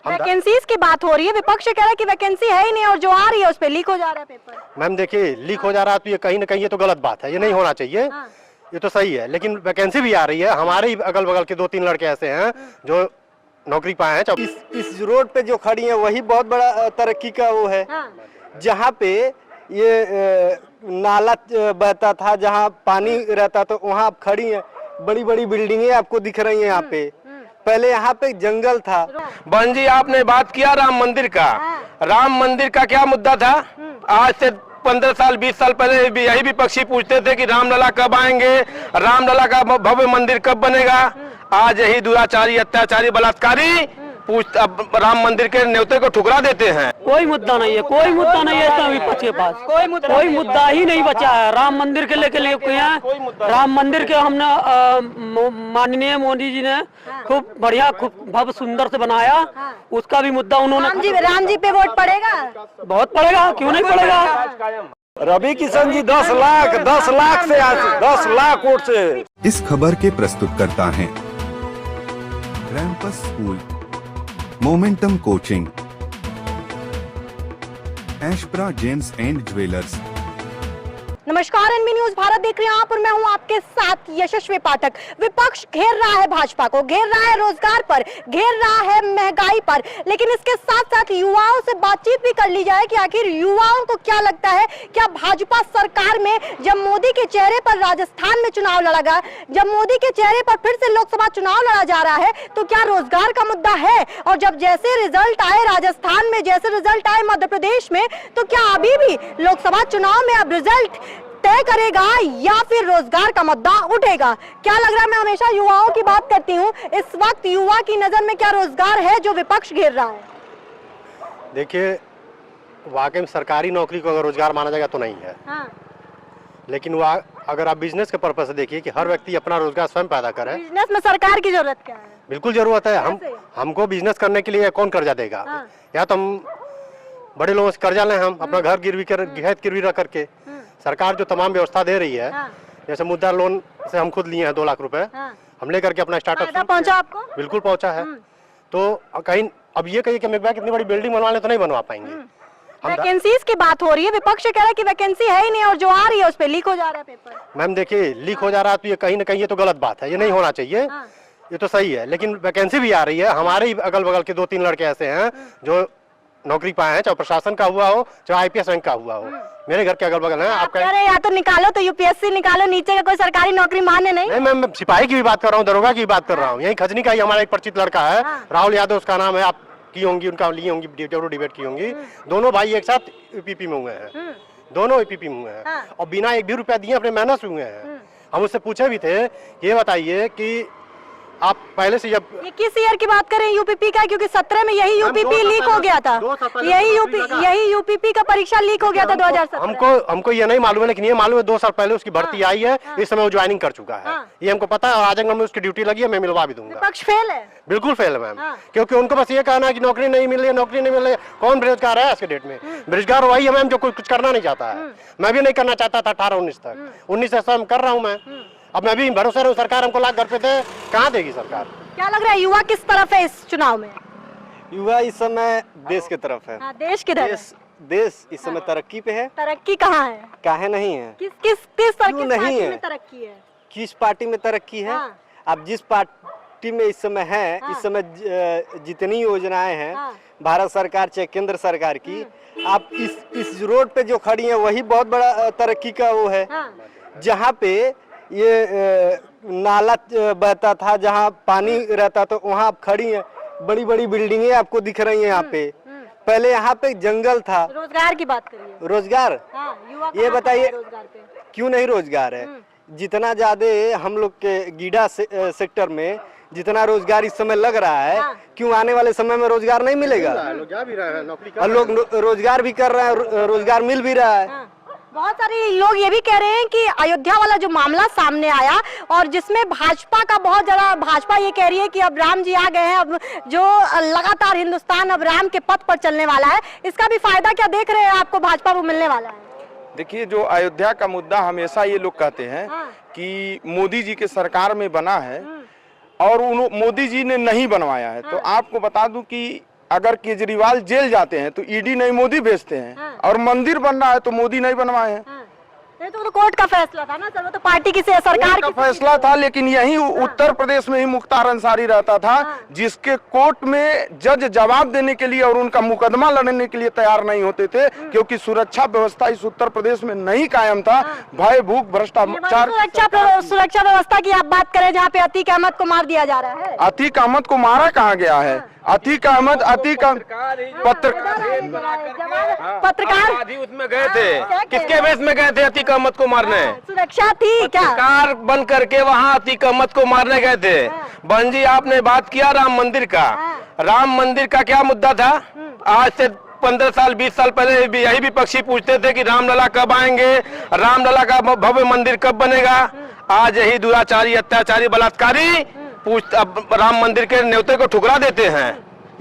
Vacancies की बात हो रही है, विपक्ष कह रहा है कि वैकेंसी है ही नहीं और जो आ रही है उस पे लीक हो जा रहा है पेपर। मैम देखिए, लीक हो जा रहा है तो ये कहीं ना कहीं ये तो गलत बात है, ये नहीं होना चाहिए। ये तो सही है, लेकिन वैकेंसी भी आ रही है। हमारे ही अगल बगल के 2-3 लड़के ऐसे हैं जो नौकरी पाए हैं। इस रोड पे जो खड़ी है वही बहुत बड़ा तरक्की का वो है। जहाँ पे ये नाला बहता था, जहाँ पानी रहता था, वहाँ आप खड़ी हैं, बड़ी बड़ी बिल्डिंगें आपको दिख रही हैं यहाँ पे। पहले यहाँ पे जंगल था। बहन जी, आपने बात किया राम मंदिर का। राम मंदिर का क्या मुद्दा था? आज से 15 साल 20 साल पहले भी यही विपक्षी पूछते थे कि रामलला कब आएंगे, रामलला का भव्य मंदिर कब बनेगा। आज यही दुराचारी, अत्याचारी, बलात्कारी अब राम मंदिर के न्योते को ठुकरा देते हैं। कोई मुद्दा नहीं है, कोई मुद्दा नहीं है विपक्ष के पास। कोई मुद्दा ही नहीं बचा है। राम मंदिर के लेके राम मंदिर के हमने माननीय मोदी जी ने खूब बढ़िया, खूब भव्य सुंदर से बनाया। उसका भी मुद्दा उन्होंने। राम जी पे वोट पड़ेगा? बहुत पड़ेगा, क्यों नहीं पड़ेगा। रवि किशन जी 10 लाख से 10 लाख वोट से। इस खबर के प्रस्तुतकर्ता हैं Rampus school, momentum coaching, Ashpra gems and jewellers. नमस्कार, एनबी न्यूज भारत देख रहे हैं आप और मैं हूं आपके साथ यशस्वी पाठक। विपक्ष घेर रहा है भाजपा को, घेर रहा है रोजगार पर, घेर रहा है महंगाई पर, लेकिन इसके साथ साथ युवाओं से बातचीत भी कर ली जाए कि आखिर युवाओं को क्या लगता है। क्या भाजपा सरकार में जब मोदी के चेहरे पर राजस्थान में चुनाव लड़ा गया, जब मोदी के चेहरे पर फिर से लोकसभा चुनाव लड़ा जा रहा है, तो क्या रोजगार का मुद्दा है? और जब जैसे रिजल्ट आए राजस्थान में, जैसे रिजल्ट आए मध्य प्रदेश में, तो क्या अभी भी लोकसभा चुनाव में अब रिजल्ट तय करेगा या फिर रोजगार का मुद्दा उठेगा? क्या लग रहा है? मैं हमेशा युवाओं की बात करती हूँ, इस वक्त युवा की नजर में क्या रोजगार है जो विपक्ष घेर रहा है? देखिए, वाकई में सरकारी नौकरी को अगर रोजगार माना जाएगा तो नहीं है। लेकिन अगर आप बिजनेस के पर्पज से देखिए कि हर व्यक्ति अपना रोजगार स्वयं पैदा करे। बिजनेस में सरकार की जरूरत क्या है? बिल्कुल जरूरत है। हमको बिजनेस करने के लिए कौन कर्जा देगा? या तो हम बड़े लोगों से कर्जा लें, हम अपना घर गिरवी रख करके। सरकार जो तमाम व्यवस्था दे रही है, जैसे मुद्रा लोन से हम खुद लिए हैं 2 लाख रुपए, हम लेकर के अपना स्टार्टअप पहुंचा आपको? बिल्कुल पहुंचा है। तो कहीं अब ये कहिए कि हम एक बार कितनी बड़ी बिल्डिंग बनवा लें तो नहीं बनवा पाएंगे। वैकेंसीज की बात हो रही है, विपक्ष कह रहा है कि वैकेंसी है ही नहीं और जो आ रही है उस पे लीक हो जा रहा है पेपर। मैम देखिए, लीक हो जा रहा है तो ये कहीं ना कहीं ये तो गलत बात है, ये नहीं होना चाहिए। ये तो सही है, लेकिन वैकेंसी भी आ रही है। हमारे ही अगल बगल के 2-3 लड़के ऐसे हैं जो नौकरी पाए हैं, चाहे प्रशासन का हुआ हो, चाहे आईपीएस रैंक का हुआ हो। मेरे घर के अगल बगल है। आप या तो निकालो तो यूपीएससी निकालो, नीचे का कोई सरकारी नौकरी माने नहीं। मैं सिपाही की भी बात कर रहा हूँ, दरोगा की भी बात कर रहा हूँ। यही खजनी का ही हमारा एक परिचित लड़का है, राहुल यादव उसका नाम है। आप की होंगी, उनका ली होंगी, डिबेट की होंगी। दोनों भाई एक साथ यूपीपी में हुए हैं, दोनों यूपीपी में हुए हैं और बिना 1 भी रुपया दिए अपने मेहनत से हुए हैं। हम उससे पूछे भी थे, ये बताइए कि आप पहले से जब ये किस ईयर की बात करें यूपीपी का? क्योंकि 17 में यही यूपीपी लीक हो गया था। यही यूपीपी का परीक्षा लीक हो गया था 2017। हमको ये नहीं मालूम है, लेकिन ये मालूम है 2 साल पहले उसकी भर्ती आई है। इस समय वो ज्वाइनिंग कर चुका है, ये हमको पता है। और आजमगढ़ में उसकी ड्यूटी लगी है, मैं मिलवा भी दूंगा। विपक्ष फेल है, बिल्कुल फेल है मैम। क्योंकि उनको बस ये कहना है कि नौकरी नहीं मिल रही है, नौकरी नहीं मिल रही है। कौन बेरोजगार है आज के डेट में? बेरोजगार वही है मैम जो कुछ करना नहीं चाहता है। मैं भी नहीं करना चाहता था 18-19 तक, 19 से स्वयं कर रहा हूँ मैं। अब मैं भी भरोसा रहूं, सरकार हमको लाख घर पे दे, कहाँ देगी सरकार? क्या लग रहा है युवा किस तरफ है इस चुनाव में? युवा इस समय देश की तरफ है। देश किधर? देश इस समय तरक्की पे है। तरक्की कहाँ है? काहे नहीं है? किस क्यों नहीं है? तरक्की है? किस पार्टी में तरक्की है? अब जिस पार्टी में इस समय है, इस समय जितनी योजनाएं हैं भारत सरकार चाहे केंद्र सरकार की, आप इस रोड पे जो खड़ी है वही बहुत बड़ा तरक्की का वो है। जहाँ पे ये नाला बहता था, जहाँ पानी रहता था, वहाँ आप खड़ी हैं, बड़ी बड़ी बिल्डिंगें आपको दिख रही हैं यहाँ पे। पहले यहाँ पे जंगल था। रोजगार की बात करिए। रोजगार ये बताइए क्यों नहीं रोजगार है? जितना ज्यादा हम लोग के गीडा सेक्टर में जितना रोजगार इस समय लग रहा है, क्यों आने वाले समय में रोजगार नहीं मिलेगा? लोग रोजगार भी कर रहे हैं, रोजगार मिल भी रहा है। बहुत सारे लोग ये भी कह रहे हैं कि अयोध्या वाला जो मामला सामने आया और जिसमें भाजपा का बहुत ज्यादा, भाजपा ये कह रही है कि अब राम जी आ गए हैं, अब जो लगातार हिंदुस्तान अब राम के पथ पर चलने वाला है, इसका भी फायदा क्या देख रहे हैं आपको भाजपा को मिलने वाला है? देखिए, जो अयोध्या का मुद्दा हमेशा ये लोग कहते हैं कि मोदी जी के सरकार में बना है, और मोदी जी ने नहीं बनवाया है। तो आपको बता दूं कि अगर केजरीवाल जेल जाते हैं तो ईडी नहीं मोदी भेजते हैं, और मंदिर बन रहा है तो मोदी नहीं बनवाए हैं। ये तो कोर्ट का फैसला था ना सर, वो तो पार्टी की से सरकार का की फैसला था, लेकिन यही उत्तर प्रदेश में ही मुख्तार अंसारी रहता था, जिसके कोर्ट में जज जवाब देने के लिए और उनका मुकदमा लड़ने के लिए तैयार नहीं होते थे, क्योंकि सुरक्षा व्यवस्था इस उत्तर प्रदेश में नहीं कायम था। भय भूख भ्रष्टाचार, सुरक्षा व्यवस्था की आप बात करें जहाँ पे अतीक अहमद को मार दिया जा रहा है। अतीक अहमद को मारा कहाँ गया है? पत्रकार उसमें गए थे, किसके बेस में गए थे अतीक अहमद को मारने? सुरक्षा थी क्या? पत्रकार बन करके वहाँ अतीक अहमद को मारने गए थे। बहन जी, आपने बात किया राम मंदिर का। राम मंदिर का क्या मुद्दा था? आज से 15 साल 20 साल पहले यही विपक्षी पूछते थे कि रामलला कब आएंगे, रामलला का भव्य मंदिर कब बनेगा। आज यही दुराचारी, अत्याचारी, बलात्कारी अब राम मंदिर के न्योते को ठुकरा देते हैं।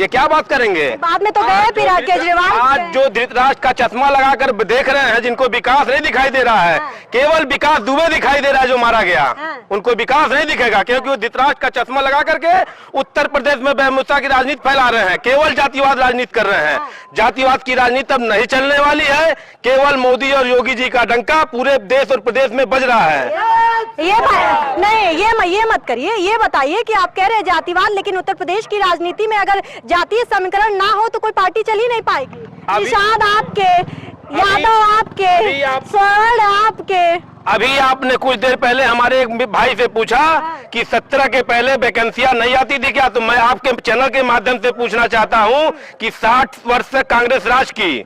ये क्या बात करेंगे? बाद में तो गए फिर केजरीवाल। आज जो धृतराष्ट्र का चश्मा लगाकर देख रहे हैं, जिनको विकास नहीं दिखाई दे रहा है, केवल विकास दुबे दिखाई दे रहा है जो मारा गया, उनको विकास नहीं दिखेगा, क्योंकि वो धृतराष्ट्र का चश्मा लगा करके उत्तर प्रदेश में बेमुसा की राजनीति फैला रहे हैं, केवल जातिवाद राजनीति कर रहे हैं। जातिवाद की राजनीति अब नहीं चलने वाली है, केवल मोदी और योगी जी का डंका पूरे देश और प्रदेश में बज रहा है। ये मत करिए, ये बताइए कि आप कह रहे हैं जातिवाद, लेकिन उत्तर प्रदेश की राजनीति में अगर जातीय समीकरण ना हो तो कोई पार्टी चल ही नहीं पाएगी। निषाद आपके, यादव आपके, स्वर्ण आपके। अभी आपने कुछ देर पहले हमारे एक भाई से पूछा कि 17 के पहले वैकेंसियां नहीं आती थी क्या? तो मैं आपके चैनल के माध्यम से पूछना चाहता हूं कि 60 वर्ष से कांग्रेस राज की,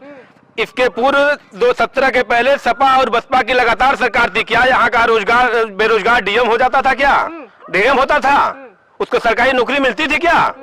इसके पूर्व 2017 के पहले सपा और बसपा की लगातार सरकार थी, क्या यहाँ का रोजगार बेरोजगार डीएम हो जाता था क्या? डीएम होता था, उसको सरकारी नौकरी मिलती थी क्या?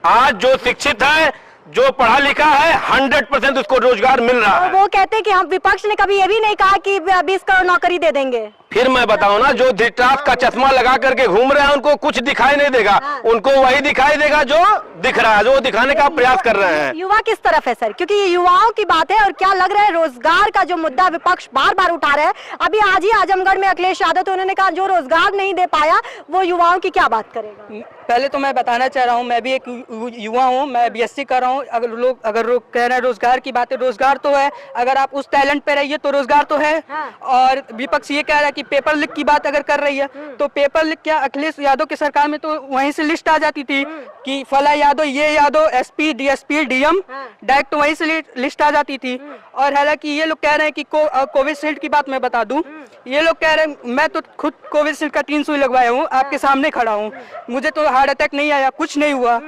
आज जो शिक्षित है, जो पढ़ा लिखा है, 100% उसको रोजगार मिल रहा है। वो कहते हैं कि हम विपक्ष ने कभी ये भी नहीं कहा कि 20 करोड़ नौकरी दे देंगे। फिर मैं बताऊं ना, जो धृतराष्ट्र का चश्मा लगा करके घूम रहे हैं उनको कुछ दिखाई नहीं देगा, उनको वही दिखाई देगा जो दिख रहा है, जो दिखाने का प्रयास कर रहे हैं। युवा किस तरफ है सर? क्योंकि ये युवाओं की बात है, और क्या लग रहा है रोजगार का जो मुद्दा विपक्ष बार बार उठा रहा है, अभी आज ही आजमगढ़ में अखिलेश यादव तो उन्होंने कहा जो रोजगार नहीं दे पाया वो युवाओं की क्या बात करेगा? पहले तो मैं बताना चाह रहा हूँ, मैं भी एक युवा हूँ, मैं बीएससी कर रहा हूँ। अगर लोग कह रहे हैं रोजगार की बात है, रोजगार तो है, अगर आप उस टैलेंट पे रहिए तो रोजगार तो है। और विपक्ष ये कह रहा है कि पेपर लीक की बात अगर कर रही है, तो पेपर लीक क्या, अखिलेश यादव की सरकार में तो वहीं से लिस्ट आ जाती थी कि फला यादव, ये Yadav, SP, DSP, DM, direct वहीं से लिस्ट आ जाती थी। और हालांकि ये लोग कह रहे हैं कि कोविशील्ड की बात मैं बता दूं, ये लोग कह रहे हैं, मैं तो खुद कोविशील्ड का 3 सुई लगवाया हूँ, आपके सामने खड़ा हूँ, मुझे तो हार्ट अटैक नहीं आया, कुछ नहीं हुआ।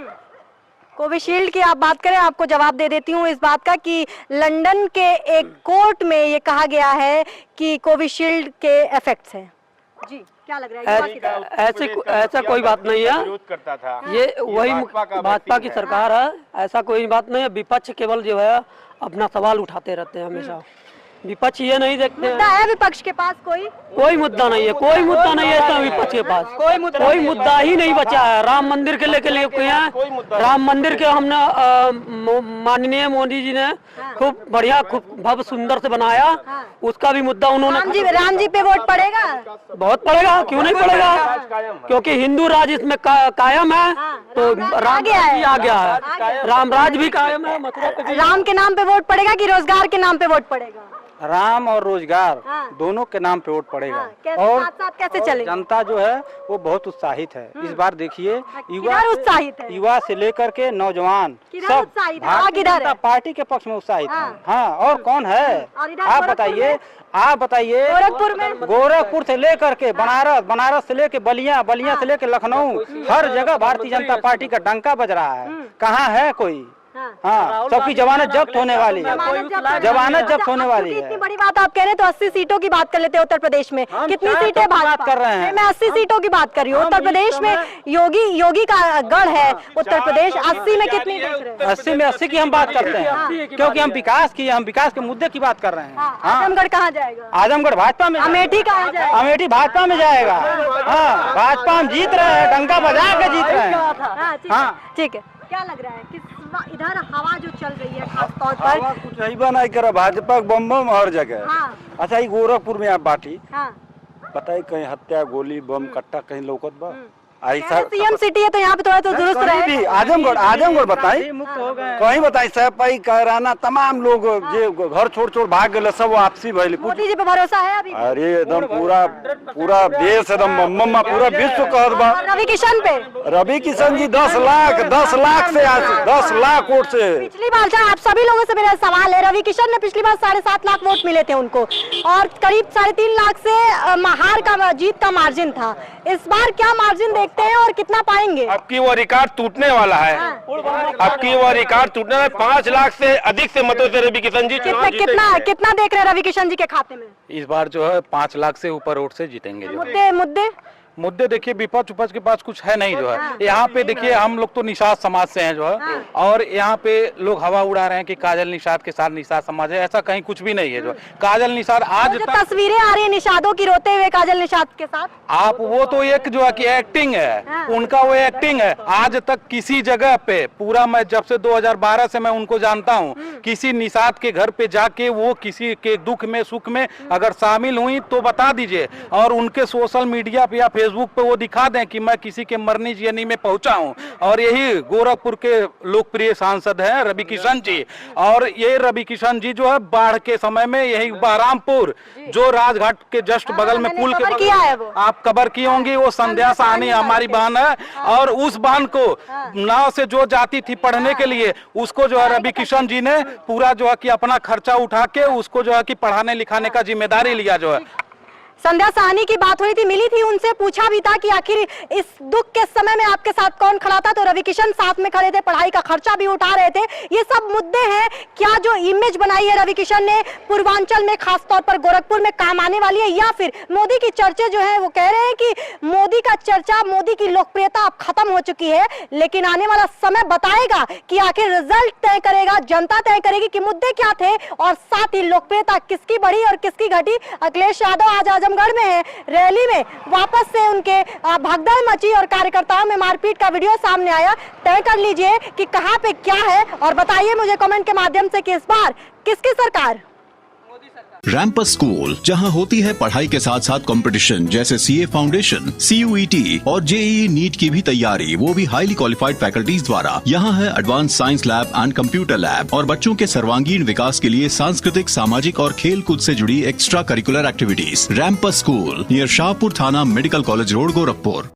कोविशील्ड की आप बात करें, आपको जवाब दे देती हूँ इस बात का कि लंदन के एक कोर्ट में ये कहा गया है कि कोविशील्ड के इफेक्ट्स हैं। जी, क्या लग रहा है? ऐसा कोई बात नहीं है, विरोध करता था, ये वही भाजपा की सरकार है, ऐसा कोई बात नहीं है। विपक्ष केवल जो है अपना सवाल उठाते रहते हैं हमेशा, विपक्ष ये नहीं देखते मुद्दा है विपक्ष के पास कोई मुद्दा नहीं है, कोई मुद्दा नहीं है विपक्ष के पास, कोई मुद्दा ही नहीं बचा है। राम मंदिर के लेके राम मंदिर के हमने माननीय मोदी जी ने खूब बढ़िया, खूब भव्य सुंदर से बनाया, उसका भी मुद्दा उन्होंने। राम जी पे वोट पड़ेगा? बहुत पड़ेगा, क्यों नहीं पड़ेगा, क्योंकि हिंदू राज इसमें कायम है, तो राम जी आ गया है, राम राज भी कायम है। मतलब राम के नाम पे वोट पड़ेगा कि रोजगार के नाम पे वोट पड़ेगा? राम और रोजगार दोनों के नाम पे वोट पड़ेगा। और साथ कैसे चलेगा? जनता जो है वो बहुत उत्साहित है इस बार। देखिए युवा से लेकर के नौजवान सब भारतीय जनता पार्टी के पक्ष में उत्साहित है। हाँ, और कौन है आप बताइए, गोरखपुर से लेकर के बनारस, बनारस से लेके बलिया, बलिया से लेके लखनऊ, हर जगह भारतीय जनता पार्टी का डंका बज रहा है। कहाँ है कोई? हाँ, सबकी जमानत जब्त होने वाली है, जमानत जब्त होने वाली है। इतनी बड़ी बात आप कह रहे हैं तो 80 सीटों की बात कर लेते हैं उत्तर प्रदेश में। कितनी सीटें बात कर रहे हैं? मैं 80 सीटों की बात कर रही हूँ। उत्तर प्रदेश में योगी का गढ़ है उत्तर प्रदेश। 80 में कितनी? 80 में 80 की हम बात करते हैं, क्योंकि हम विकास के मुद्दे की बात कर रहे हैं। आजमगढ़ कहाँ जाएगा? आजमगढ़ भाजपा में। अमेठी कहाँ जाएगा? अमेठी भाजपा में जाएगा। हाँ, भाजपा हम जीत रहे हैं, डंका बजा के जीत रहे हैं। हाँ, ठीक है। क्या लग रहा है कि इधर हवा जो चल रही है खास तौर पर? कुछ नहीं बना कर भाजपा बम हर जगह। अच्छा, ये गोरखपुर में आप बाटी, पता है कहीं हत्या, गोली, बम, कट्टा कहीं लौकत बा? ऐसा सीएम सिटी है तो यहाँ पे थोड़ा तो दुरुस्त कहीं रहे। भी आजमगढ़ बताई कहीं बताई सपाई कहराना तमाम लोग जो घर छोड़ भाग गए सब वापसी भइल। मोदी जी पे भरोसा है अभी? अरे एकदम पूरा देश एकदम मम्मा पूरा विश्व कहत बा। और रवि किशन पे? रवि किशन जी 10 लाख से 10 लाख वोट से। पिछली बार आप सभी लोगों से मेरा सवाल है, रवि किशन ने पिछली बार 7.5 लाख वोट मिले थे उनको और करीब 3.5 लाख से हार का जीत का मार्जिन था। इस बार क्या मार्जिन देखते हैं और कितना पाएंगे? अब की वो रिकॉर्ड टूटने वाला है। अब की वो रिकॉर्ड टूटने वाला है। 5 लाख से अधिक से मतों से रवि किशन जी कितना देख रहे हैं रवि किशन जी के खाते में? इस बार जो है 5 लाख से ऊपर वोट से जीतेंगे। जो मुद्दे देखिए विपक्ष के पास कुछ है नहीं जो है। यहाँ पे देखिए हम लोग तो निषाद समाज से हैं जो है और यहाँ पे लोग हवा उड़ा रहे हैं कि काजल निषाद के साथ निषाद समाज है, ऐसा कहीं कुछ भी नहीं है। जो काजल निषाद आज जो तस्वीरें आ रही है निषादों की रोते हुए काजल निषाद के साथ, आप वो तो एक जो है कि एक्टिंग है, उनका वो एक्टिंग है। आज तक किसी जगह पे पूरा मैं जब से 2012 से मैं उनको जानता हूँ, किसी निषाद के घर पे जाके वो किसी के दुख में सुख में अगर शामिल हुई तो बता दीजिए और उनके सोशल मीडिया पे या फेसबुक पे वो दिखा दें कि मैं किसी के मरनी जियनी में पहुंचा हूं। और यही गोरखपुर के लोकप्रिय सांसद हैं रवि किशन जी। और ये रवि किशन जी जो है बाढ़ के समय में यही बहरामपुर जो राजघाट के जस्ट बगल में पुल के बगल आप कवर की होंगी, वो संध्या साहनी हमारी बहन है और उस बहन को नाव से जो जाती थी पढ़ने के लिए उसको जो है रवि किशन जी ने पूरा जो है कि अपना खर्चा उठा के उसको जो है कि पढ़ाने लिखाने का जिम्मेदारी लिया जो है। संध्या साहनी की बात हुई थी, मिली थी, उनसे पूछा भी था कि आखिर इस दुख के समय में आपके साथ कौन खड़ा था, तो रवि किशन साथ में खड़े थे, पढ़ाई का खर्चा भी उठा रहे थे। ये सब मुद्दे हैं। क्या जो इमेज बनाई है रवि किशन ने पूर्वांचल में खासतौर पर गोरखपुर में काम आने वाली है, या फिर मोदी की चर्चे जो है वो कह रहे हैं कि मोदी का चर्चा, मोदी की लोकप्रियता अब खत्म हो चुकी है, लेकिन आने वाला समय बताएगा कि आखिर रिजल्ट तय करेगा, जनता तय करेगी कि मुद्दे क्या थे और साथ ही लोकप्रियता किसकी बढ़ी और किसकी घटी। अखिलेश यादव आज आजमगढ़ में है, रैली में वापस से उनके भगदड़ मची और कार्यकर्ताओं में मारपीट का वीडियो सामने आया। तय कर लीजिए कि कहां पे क्या है और बताइए मुझे कमेंट के माध्यम से कि इस बार किसकी सरकार? रैम्पस स्कूल, जहां होती है पढ़ाई के साथ साथ कंपटीशन जैसे सीए फाउंडेशन, CUET और JEE नीट की भी तैयारी, वो भी हाईली क्वालिफाइड फैकल्टीज द्वारा। यहाँ है advance science lab and computer lab और बच्चों के सर्वांगीण विकास के लिए सांस्कृतिक, सामाजिक और खेल कूद से जुड़ी extra curricular activities. Rampus school near Shahpur थाना, मेडिकल कॉलेज रोड, गोरखपुर।